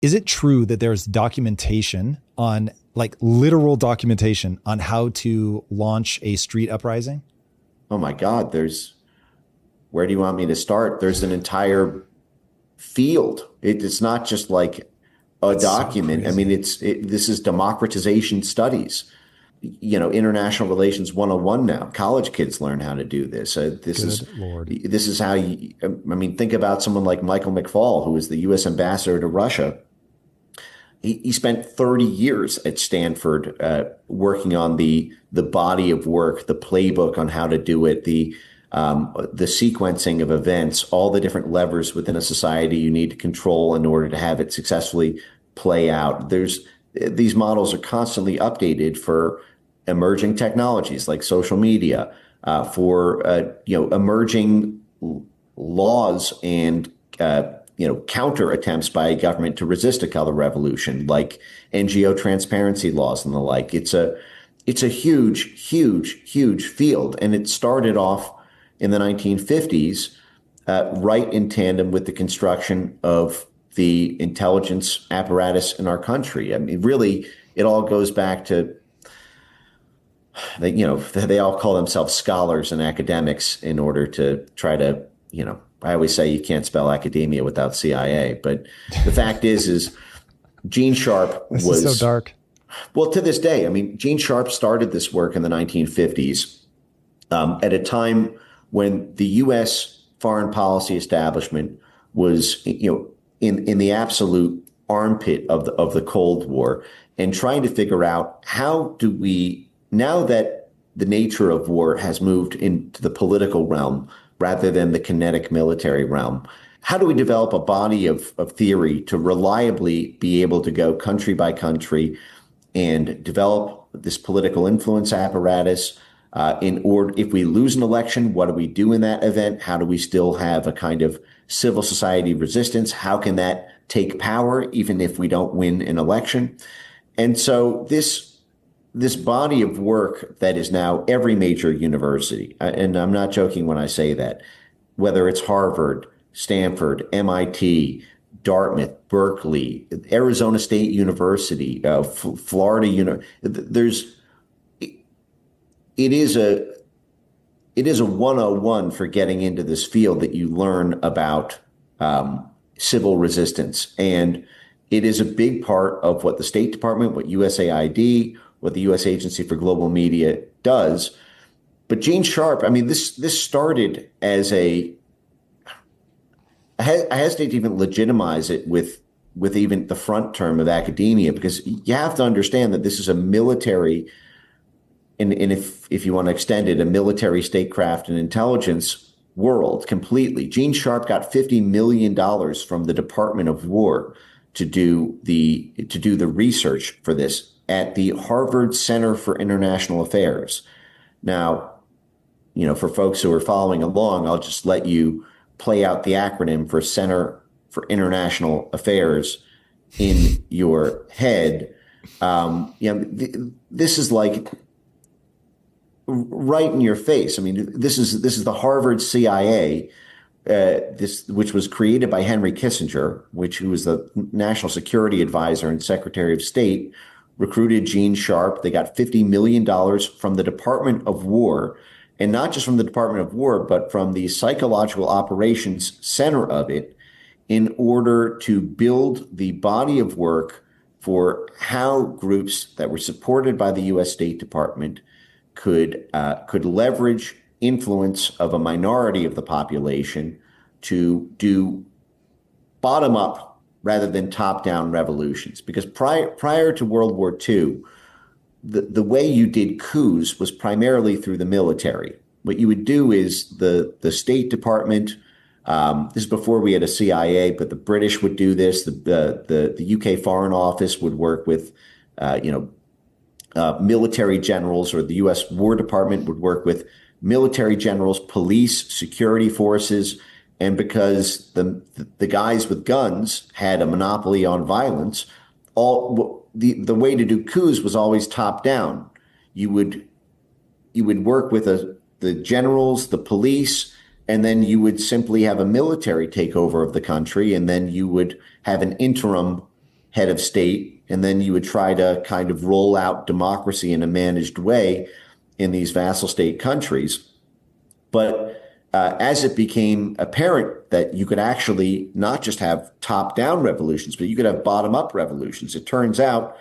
Is it true that there's documentation on, like literal documentation on how to launch a street uprising? Oh my God, where do you want me to start? There's an entire field. It's not just like a That's so document. I mean, crazy. this is democratization studies, international relations 101 now. College kids learn how to do this. Good Lord. This is how I mean, think about someone like Michael McFaul, who was the U.S. ambassador to Russia. He spent 30 years at Stanford working on the body of work, the playbook on how to do it, the sequencing of events, all the different levers within a society you need to control in order to have it successfully play out. These models are constantly updated for emerging technologies like social media, for emerging laws and counter attempts by a government to resist a color revolution, like NGO transparency laws and the like. It's a huge field, and it started off in the 1950s, right in tandem with the construction of the intelligence apparatus in our country. I mean, really, it all goes back to they all call themselves scholars and academics in order to try to, I always say you can't spell academia without CIA, but the fact is Gene Sharp This is was so dark. well, to this day. I mean, Gene Sharp started this work in the 1950s, at a time when the U.S. foreign policy establishment was, in the absolute armpit of the Cold War, and trying to figure out how do we, now that the nature of war has moved into the political realm rather than the kinetic military realm, how do we develop a body of theory to reliably be able to go country by country and develop this political influence apparatus? In order, if we lose an election, what do we do in that event? How do we still have a kind of civil society resistance? How can that take power even if we don't win an election? And so this body of work that is now every major university, and I'm not joking when I say that, whether it's Harvard, Stanford, MIT, Dartmouth, Berkeley, Arizona State University, Florida, it is a 101 for getting into this field, that you learn about civil resistance. And it is a big part of what the State Department, what USAID, what the U.S. Agency for Global Media does. But Gene Sharp, I mean, this started as I hesitate to even legitimize it with even the front term of academia, because you have to understand that this is a military, and if you want to extend it, a military statecraft and intelligence world completely. Gene Sharp got $50 million from the Department of War to do the research for this at the Harvard Center for International Affairs. Now, for folks who are following along, I'll just let you play out the acronym for Center for International Affairs in your head. This is like right in your face. I mean, this is the Harvard CIA, which was created by Henry Kissinger, who was the National Security Advisor and Secretary of State, recruited Gene Sharp. They got $50 million from the Department of War, and not just from the Department of War, but from the Psychological Operations Center of it, in order to build the body of work for how groups that were supported by the U.S. State Department could leverage influence of a minority of the population to do bottom-up rather than top-down revolutions. Because prior to World War II, the way you did coups was primarily through the military. What you would do is the State Department, this is before we had a CIA, but the British would do this. The UK Foreign Office would work with, military generals, or the U.S. War Department would work with military generals, police, security forces. And because the guys with guns had a monopoly on violence, the way to do coups was always top down. You would work with the generals, the police, and then you would simply have a military takeover of the country, and then you would have an interim head of state, and then you would try to kind of roll out democracy in a managed way in these vassal state countries. But as it became apparent that you could actually not just have top-down revolutions, but you could have bottom-up revolutions, it turns out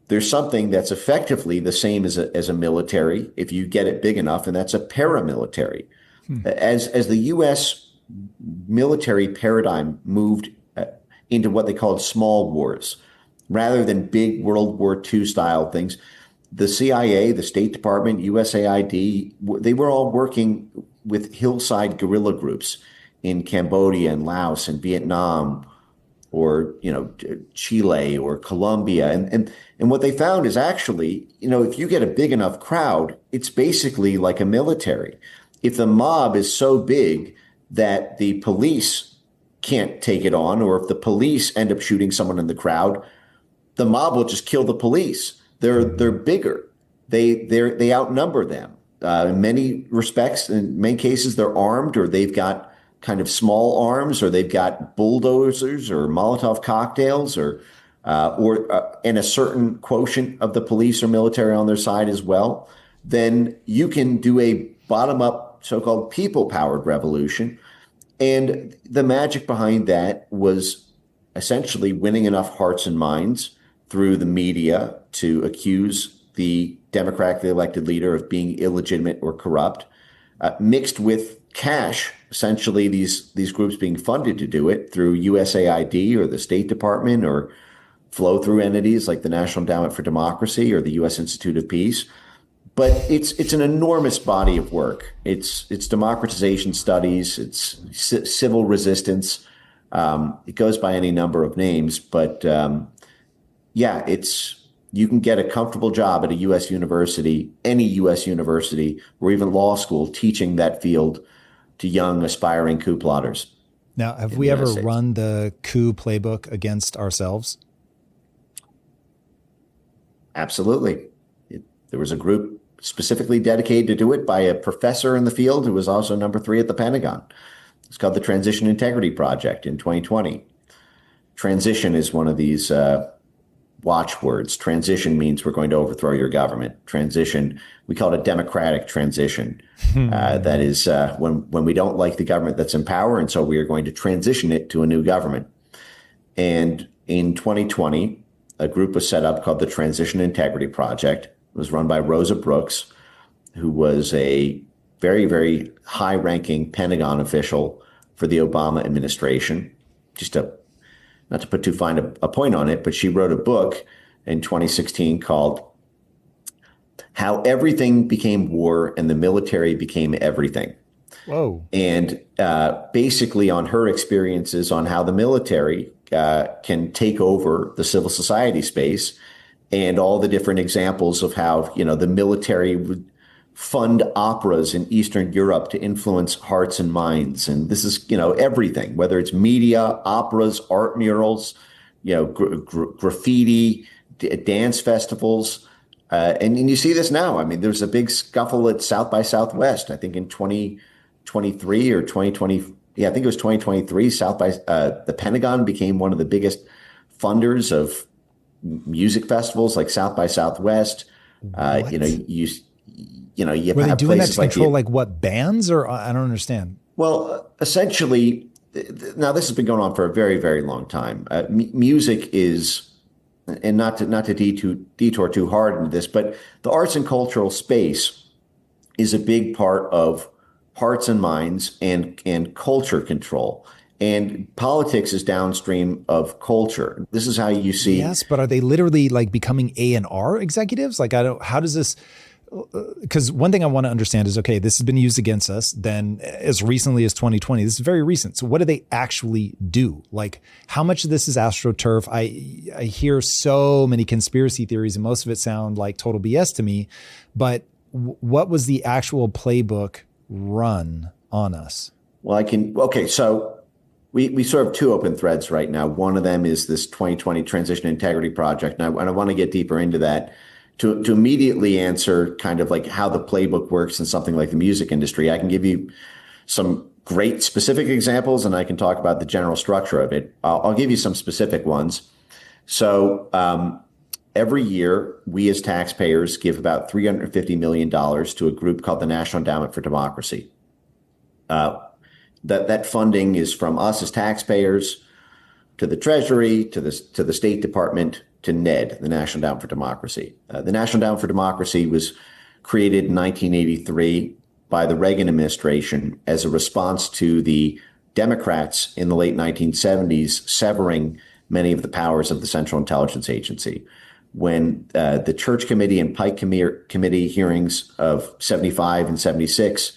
there's something that's effectively the same as a military if you get it big enough, and that's a paramilitary. As the U.S. military paradigm moved into what they called small wars, rather than big World War II style things, the CIA, the State Department, USAID, they were all working with hillside guerrilla groups in Cambodia and Laos and Vietnam, or Chile or Colombia, and what they found is actually, if you get a big enough crowd, it's basically like a military. If the mob is so big that the police can't take it on, or if the police end up shooting someone in the crowd, the mob will just kill the police. They're bigger. They outnumber them. In many respects, in many cases, they're armed, or they've got kind of small arms, or they've got bulldozers or Molotov cocktails, or and a certain quotient of the police or military on their side as well. Then you can do a bottom-up, so-called people-powered revolution. And the magic behind that was essentially winning enough hearts and minds through the media to accuse the democratically elected leader of being illegitimate or corrupt, mixed with cash, essentially these groups being funded to do it through USAID or the State Department, or flow through entities like the National Endowment for Democracy or the U.S. Institute of Peace. But it's an enormous body of work. It's democratization studies, it's civil resistance. It goes by any number of names, but you can get a comfortable job at a U.S. university, any U.S. university, or even law school, teaching that field to young aspiring coup plotters. Now, have we ever run the coup playbook against ourselves? Absolutely. There was a group specifically dedicated to do it by a professor in the field who was also number 3 at the Pentagon. It's called the Transition Integrity Project in 2020. Transition is one of these watchwords. Transition means we're going to overthrow your government. Transition, we call it a democratic transition. That is when we don't like the government that's in power, and so we are going to transition it to a new government. And in 2020, a group was set up called the Transition Integrity Project. It was run by Rosa Brooks, who was a very, very high-ranking Pentagon official for the Obama administration. Not to put too fine a point on it, but she wrote a book in 2016 called How Everything Became War and the Military Became Everything. Whoa. And basically on her experiences on how the military can take over the civil society space, and all the different examples of how, the military would fund operas in Eastern Europe to influence hearts and minds. And this is, everything, whether it's media, operas, art murals, graffiti, dance festivals. And you see this now. I mean, there's a big scuffle at South by Southwest, I think in 2023 or 2020. Yeah, I think it was 2023. The Pentagon became one of the biggest funders of music festivals like South by Southwest. Were they doing that to control like what bands, or I don't understand? Well, essentially, now this has been going on for a very, very long time. Music is, and not to detour too hard into this, but the arts and cultural space is a big part of hearts and minds and culture control. And politics is downstream of culture. This is how you see. Yes, but are they literally like becoming A&R executives? Like, how does this? Because one thing I want to understand is, okay, this has been used against us then as recently as 2020. This is very recent. So what do they actually do? Like, how much of this is AstroTurf? I hear so many conspiracy theories, and most of it sound like total BS to me. But what was the actual playbook run on us? Well, so we sort of 2 open threads right now. One of them is this 2020 Transition Integrity Project. And I want to get deeper into that. To immediately answer kind of like how the playbook works in something like the music industry, I can give you some great specific examples, and I can talk about the general structure of it. I'll give you some specific ones. So every year, we as taxpayers give about $350 million to a group called the National Endowment for Democracy. That funding is from us as taxpayers to the Treasury, to the State Department, to NED, the National Endowment for Democracy. The National Endowment for Democracy was created in 1983 by the Reagan administration as a response to the Democrats in the late 1970s severing many of the powers of the Central Intelligence Agency. When the Church Committee and Pike Committee hearings of 75 and 76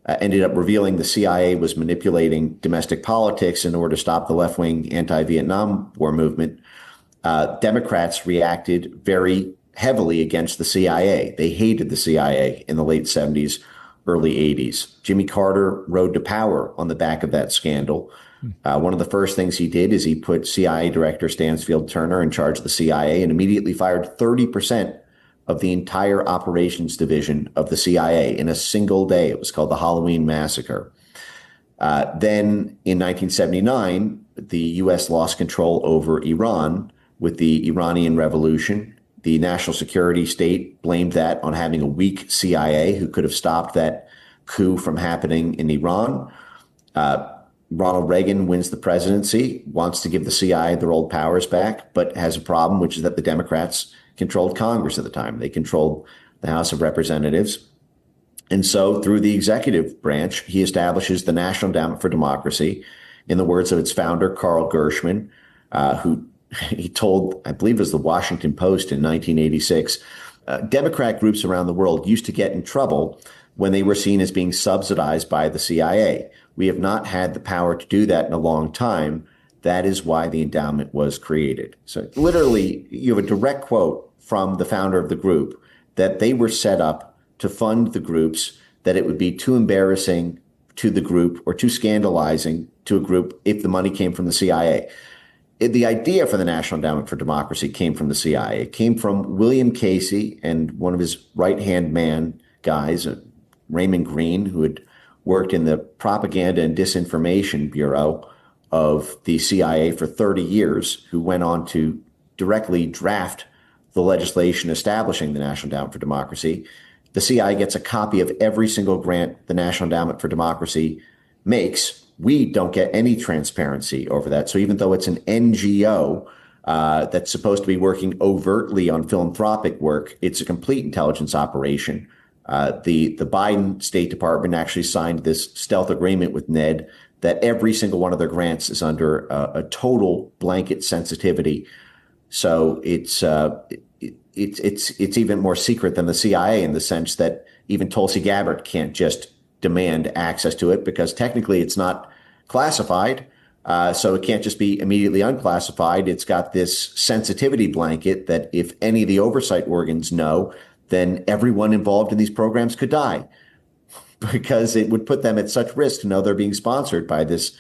ended up revealing the CIA was manipulating domestic politics in order to stop the left-wing anti-Vietnam War movement, Democrats reacted very heavily against the CIA. They hated the CIA in the late 70s, early 80s. Jimmy Carter rode to power on the back of that scandal. One of the first things he did is he put CIA Director Stansfield Turner in charge of the CIA and immediately fired 30% of the entire operations division of the CIA in a single day. It was called the Halloween Massacre. Then in 1979, the U.S. lost control over Iran with the Iranian Revolution. The national security state blamed that on having a weak CIA who could have stopped that coup from happening in Iran. Ronald Reagan wins the presidency, wants to give the CIA their old powers back, but has a problem, which is that the Democrats controlled Congress at the time. They controlled the House of Representatives. And so through the executive branch, he establishes the National Endowment for Democracy, in the words of its founder, Carl Gershman, who he told, I believe it was the Washington Post in 1986, Democrat groups around the world used to get in trouble when they were seen as being subsidized by the CIA. We have not had the power to do that in a long time. That is why the endowment was created. So literally, you have a direct quote from the founder of the group that they were set up to fund the groups, that it would be too embarrassing to the group or too scandalizing to a group if the money came from the CIA. The idea for the National Endowment for Democracy came from the CIA. It came from William Casey and one of his right-hand man guys, Raymond Green, who had worked in the Propaganda and Disinformation Bureau of the CIA for 30 years, who went on to directly draft the legislation establishing the National Endowment for Democracy. The CIA gets a copy of every single grant the National Endowment for Democracy makes. We don't get any transparency over that. So even though it's an NGO that's supposed to be working overtly on philanthropic work, it's a complete intelligence operation. The Biden State Department actually signed this stealth agreement with NED that every single one of their grants is under a total blanket sensitivity. So it's even more secret than the CIA in the sense that even Tulsi Gabbard can't just demand access to it because technically it's not classified. So it can't just be immediately unclassified. It's got this sensitivity blanket that if any of the oversight organs know, then everyone involved in these programs could die because it would put them at such risk to know they're being sponsored by this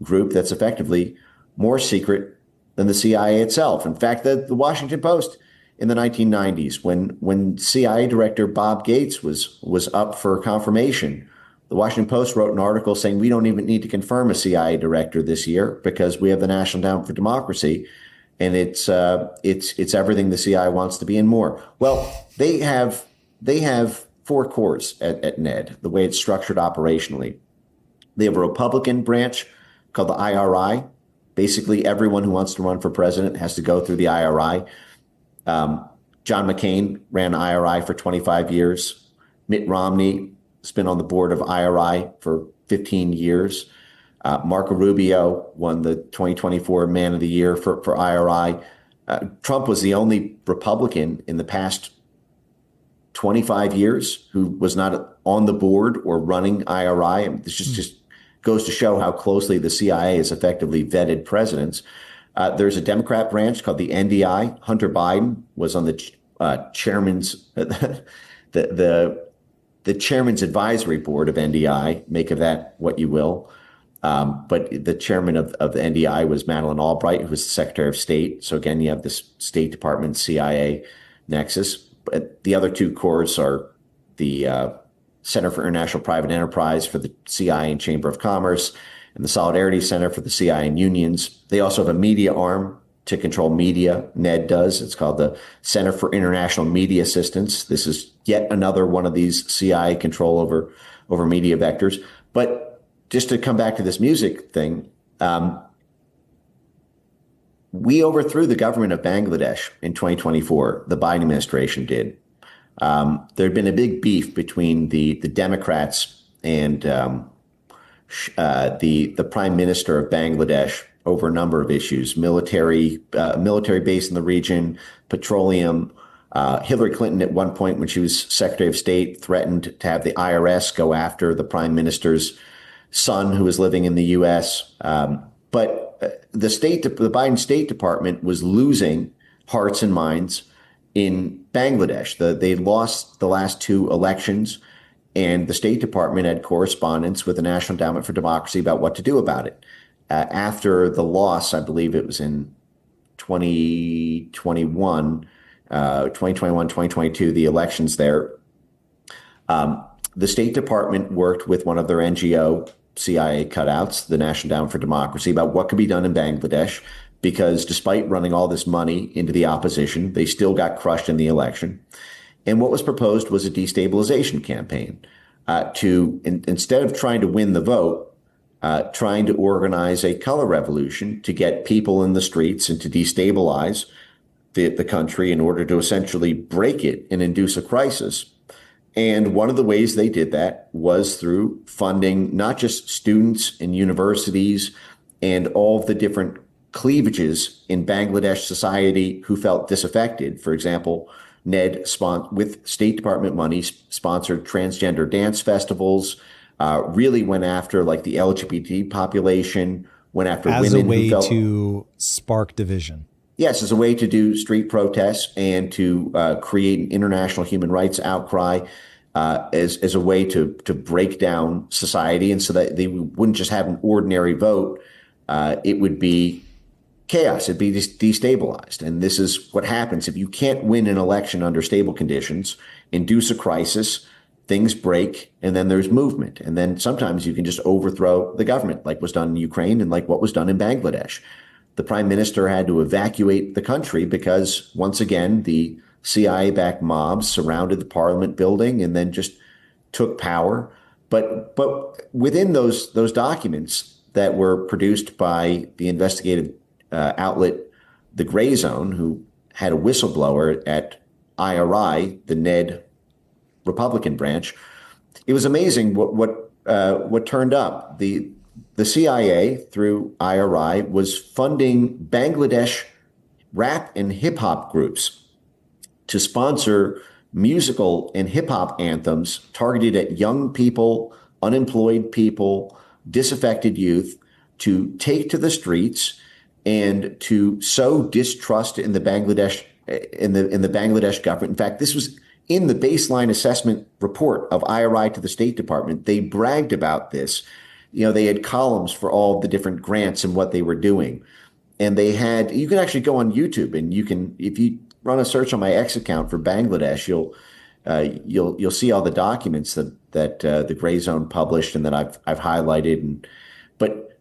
group that's effectively more secret than the CIA itself. In fact, the Washington Post in the 1990s, when CIA Director Bob Gates was up for confirmation, the Washington Post wrote an article saying we don't even need to confirm a CIA director this year because we have the National Endowment for Democracy, and it's everything the CIA wants to be and more. Well, they have 4 cores at NED, the way it's structured operationally. They have a Republican branch called the IRI. Basically, everyone who wants to run for president has to go through the IRI. John McCain ran IRI for 25 years. Mitt Romney has been on the board of IRI for 15 years. Marco Rubio won the 2024 Man of the Year for IRI. Trump was the only Republican in the past 25 years who was not on the board or running IRI. And this just goes to show how closely the CIA has effectively vetted presidents. There's a Democrat branch called the NDI. Hunter Biden was on the chairman's the chairman's advisory board of NDI. Make of that what you will. But the chairman of the NDI was Madeleine Albright, who was the Secretary of State. So again, you have this State Department CIA nexus. But the other 2 cores are the Center for International Private Enterprise for the CIA and Chamber of Commerce, and the Solidarity Center for the CIA and unions. They also have a media arm to control media. Ned does. It's called the Center for International Media Assistance. This is yet another one of these CIA control over media vectors. But just to come back to this music thing, we overthrew the government of Bangladesh in 2024. The Biden administration did. There had been a big beef between the Democrats and the Prime Minister of Bangladesh over a number of issues: military base in the region, petroleum. Hillary Clinton, at one point when she was Secretary of State, threatened to have the IRS go after the Prime Minister's son who was living in the U.S. But the Biden State Department was losing hearts and minds in Bangladesh. They lost the last two elections, and the State Department had correspondence with the National Endowment for Democracy about what to do about it. After the loss, I believe it was in 2021, 2022, the elections there, the State Department worked with one of their NGO CIA cutouts, the National Endowment for Democracy, about what could be done in Bangladesh, because despite running all this money into the opposition, they still got crushed in the election. And what was proposed was a destabilization campaign instead of trying to win the vote, trying to organize a color revolution to get people in the streets and to destabilize the country in order to essentially break it and induce a crisis. And one of the ways they did that was through funding not just students and universities and all of the different cleavages in Bangladesh society who felt disaffected. For example, Ned, with State Department money, sponsored transgender dance festivals, really went after like the LGBT population, went after as women a way who felt, to spark division. Yes, as a way to do street protests and to create an international human rights outcry, as a way to break down society, and so that they wouldn't just have an ordinary vote. It would be chaos. It'd be destabilized. And this is what happens if you can't win an election under stable conditions, induce a crisis, things break, and then there's movement. And then sometimes you can just overthrow the government, like was done in Ukraine and like what was done in Bangladesh. The prime minister had to evacuate the country because, once again, the CIA-backed mobs surrounded the parliament building and then just took power. But within those documents that were produced by the investigative outlet, the Gray Zone, who had a whistleblower at IRI, the Ned Republican branch, it was amazing what turned up. The CIA, through IRI, was funding Bangladesh rap and hip hop groups to sponsor musical and hip hop anthems targeted at young people, unemployed people, disaffected youth, to take to the streets and to sow distrust in the Bangladesh government. In fact, this was in the baseline assessment report of IRI to the State Department. They bragged about this. They had columns for all the different grants and what they were doing. And you can actually go on YouTube and if you run a search on my X account for Bangladesh, you'll see all the documents that the Gray Zone published and that I've highlighted. But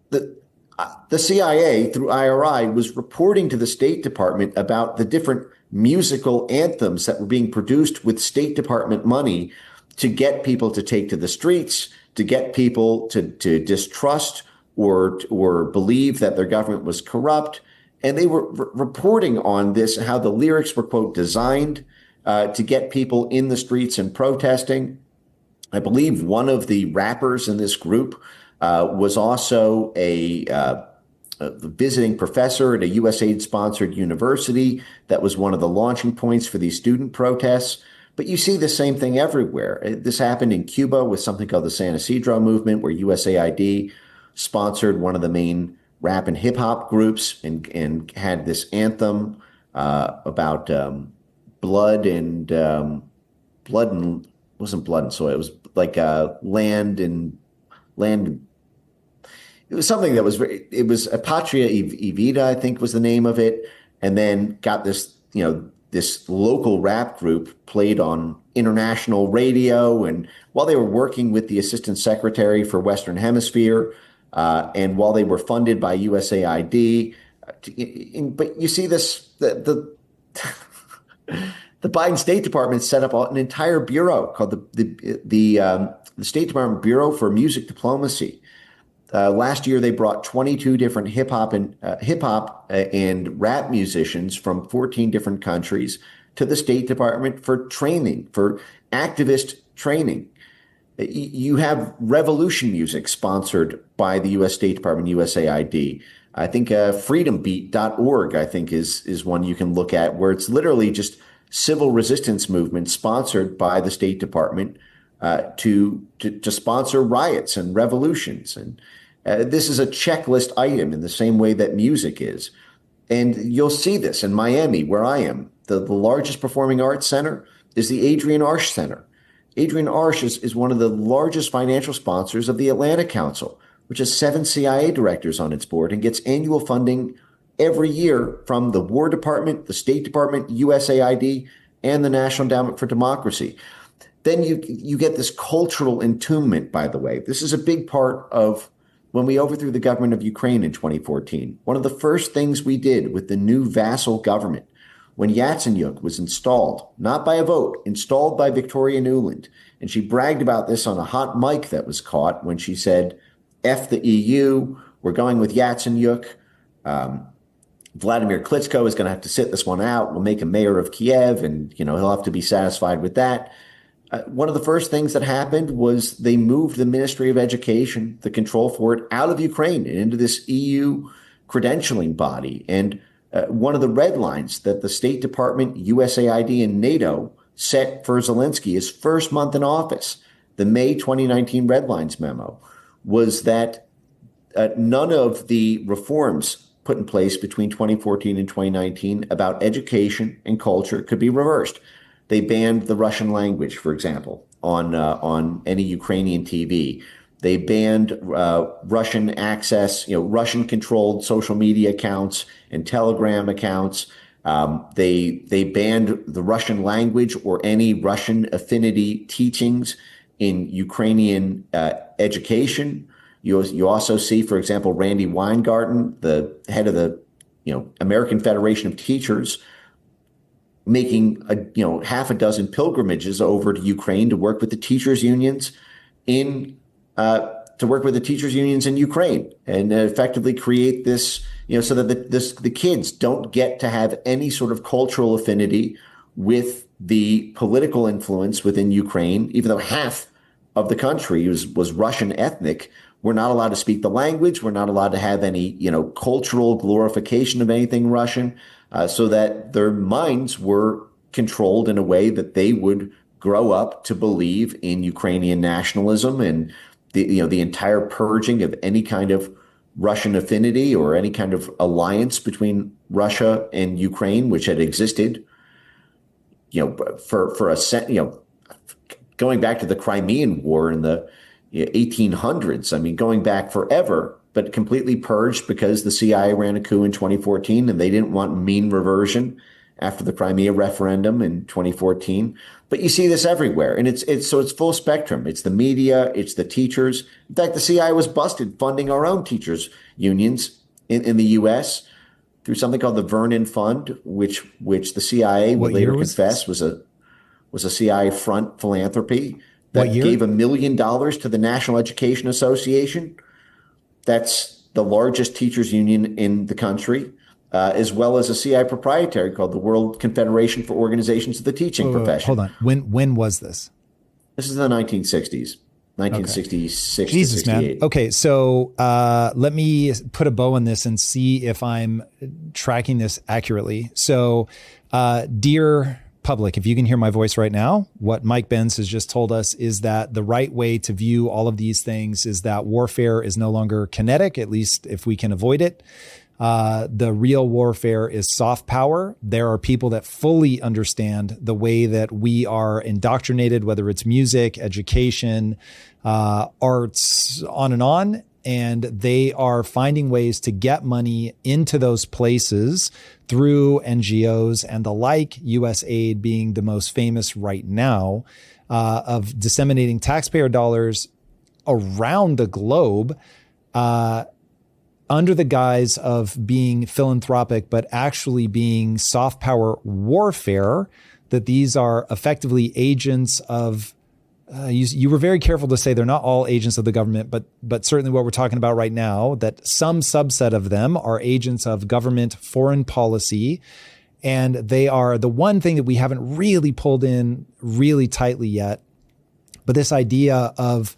the CIA through IRI was reporting to the State Department about the different musical anthems that were being produced with State Department money to get people to take to the streets, to get people to distrust or believe that their government was corrupt. And they were reporting on this, how the lyrics were, quote, designed to get people in the streets and protesting. I believe one of the rappers in this group was also a visiting professor at a USAID-sponsored university. That was one of the launching points for these student protests. But you see the same thing everywhere. This happened in Cuba with something called the San Isidro movement, where USAID sponsored one of the main rap and hip hop groups and had this anthem about blood and wasn't blood and soil. It was like land. It was something that was it was a Patria y Vida, I think was the name of it. And then got this, this local rap group played on international radio. And while they were working with the Assistant Secretary for Western Hemisphere, and while they were funded by USAID, But you see this, the Biden State Department set up an entire bureau called the State Department Bureau for Music Diplomacy. Last year, they brought 22 different hip hop and rap musicians from 14 different countries to the State Department for training, for activist training. You have revolution music sponsored by the U.S. State Department, USAID. I think freedombeat.org, I think, is one you can look at, where it's literally just civil resistance movement sponsored by the State Department to sponsor riots and revolutions. And this is a checklist item in the same way that music is. And you'll see this in Miami, where I am. The largest performing arts center is the Adrian Arsh Center. Adrian Arsh is one of the largest financial sponsors of the Atlantic Council, which has 7 CIA directors on its board and gets annual funding every year from the War Department, the State Department, USAID, and the National Endowment for Democracy. Then you get this cultural entombment, by the way. This is a big part of when we overthrew the government of Ukraine in 2014. One of the first things we did with the new vassal government, when Yatsenyuk was installed, not by a vote, installed by Victoria Nuland, and she bragged about this on a hot mic that was caught when she said, F the EU, we're going with Yatsenyuk. Vladimir Klitschko is going to have to sit this one out. We'll make him mayor of Kiev, and he'll have to be satisfied with that. One of the first things that happened was they moved the Ministry of Education, the control for it, out of Ukraine and into this EU credentialing body. And one of the red lines that the State Department, USAID, and NATO set for Zelensky his first month in office, the May 2019 Red Lines memo, was that none of the reforms put in place between 2014 and 2019 about education and culture could be reversed. They banned the Russian language, for example, on any Ukrainian TV. They banned Russian access, Russian-controlled social media accounts and Telegram accounts. They banned the Russian language or any Russian affinity teachings in Ukrainian education. You also see, for example, Randy Weingarten, the head of the American Federation of Teachers, making half a dozen pilgrimages over to Ukraine to work with the teachers unions in Ukraine and effectively create this, so that the kids don't get to have any sort of cultural affinity with the political influence within Ukraine, even though half of the country was Russian ethnic. We're not allowed to speak the language. We're not allowed to have any, cultural glorification of anything Russian, so that their minds were controlled in a way that they would grow up to believe in Ukrainian nationalism and the entire purging of any kind of Russian affinity or any kind of alliance between Russia and Ukraine, which had existed, going back to the Crimean War in the 1800s. I mean, going back forever, but completely purged because the CIA ran a coup in 2014 and they didn't want mean reversion after the Crimea referendum in 2014. But you see this everywhere. And it's full spectrum. It's the media, it's the teachers. In fact, the CIA was busted funding our own teachers unions in the US through something called the Vernon Fund, which the CIA would later confess was a CIA front philanthropy that gave $1 million to the National Education Association. That's the largest teachers union in the country, as well as a CI proprietary called the World Confederation for Organizations of the Teaching Profession. Hold on. When was this? This is the 1960s, 1966 okay. Jesus, to 68. Man. Okay, so let me put a bow on this and see if I'm tracking this accurately. So, dear public, if you can hear my voice right now, what Mike Benz has just told us is that the right way to view all of these things is that warfare is no longer kinetic, at least if we can avoid it. The real warfare is soft power. There are people that fully understand the way that we are indoctrinated, whether it's music, education, arts, on and on. And they are finding ways to get money into those places through NGOs and the like, USAID being the most famous right now, of disseminating taxpayer dollars around the globe. under the guise of being philanthropic, but actually being soft power warfare, that these are effectively agents of, you were very careful to say they're not all agents of the government, but certainly what we're talking about right now, that some subset of them are agents of government foreign policy. And they are the one thing that we haven't really pulled in really tightly yet. But this idea of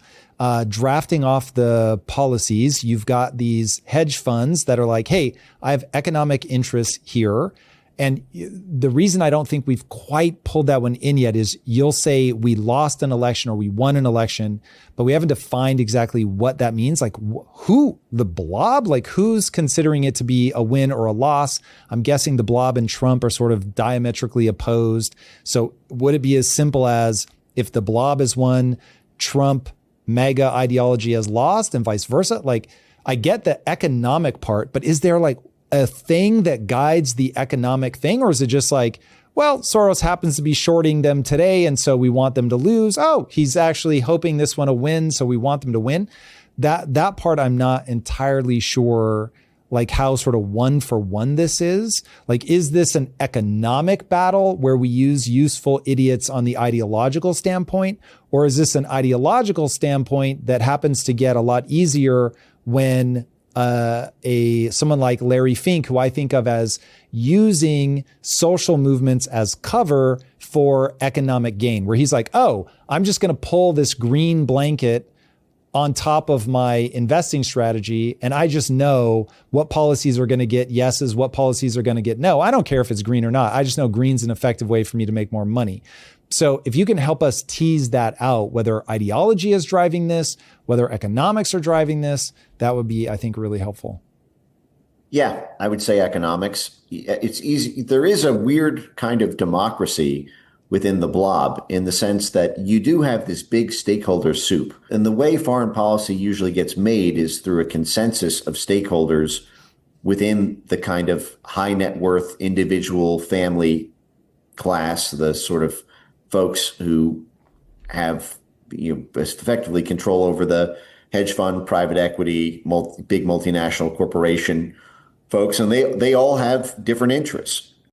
drafting off the policies, you've got these hedge funds that are like, hey, I have economic interests here. And the reason I don't think we've quite pulled that one in yet is you'll say we lost an election or we won an election, but we haven't defined exactly what that means. Like who, the blob, like who's considering it to be a win or a loss? I'm guessing the blob and Trump are sort of diametrically opposed. So would it be as simple as if the blob has won, Trump MAGA ideology has lost and vice versa? Like I get the economic part, but is there like a thing that guides the economic thing? Or is it just like, well, Soros happens to be shorting them today, and so we want them to lose. Oh, he's actually hoping this one will win, so we want them to win. That part I'm not entirely sure like how sort of one for one this is. Like, is this an economic battle where we use useful idiots on the ideological standpoint? Or is this an ideological standpoint that happens to get a lot easier when someone like Larry Fink, who I think of as using social movements as cover for economic gain, where he's like, oh, I'm just going to pull this green blanket on top of my investing strategy, and I just know what policies are going to get yeses, what policies are going to get no. I don't care if it's green or not. I just know green's an effective way for me to make more money. So if you can help us tease that out, whether ideology is driving this, whether economics are driving this, that would be, I think, really helpful. Yeah, I would say economics. It's easy. There is a weird kind of democracy within the blob in the sense that you do have this big stakeholder soup. And the way foreign policy usually gets made is through a consensus of stakeholders within the kind of high net worth individual family class, the sort of folks who have effectively control over the hedge fund, private equity, big multinational corporation folks, and they all have different interests.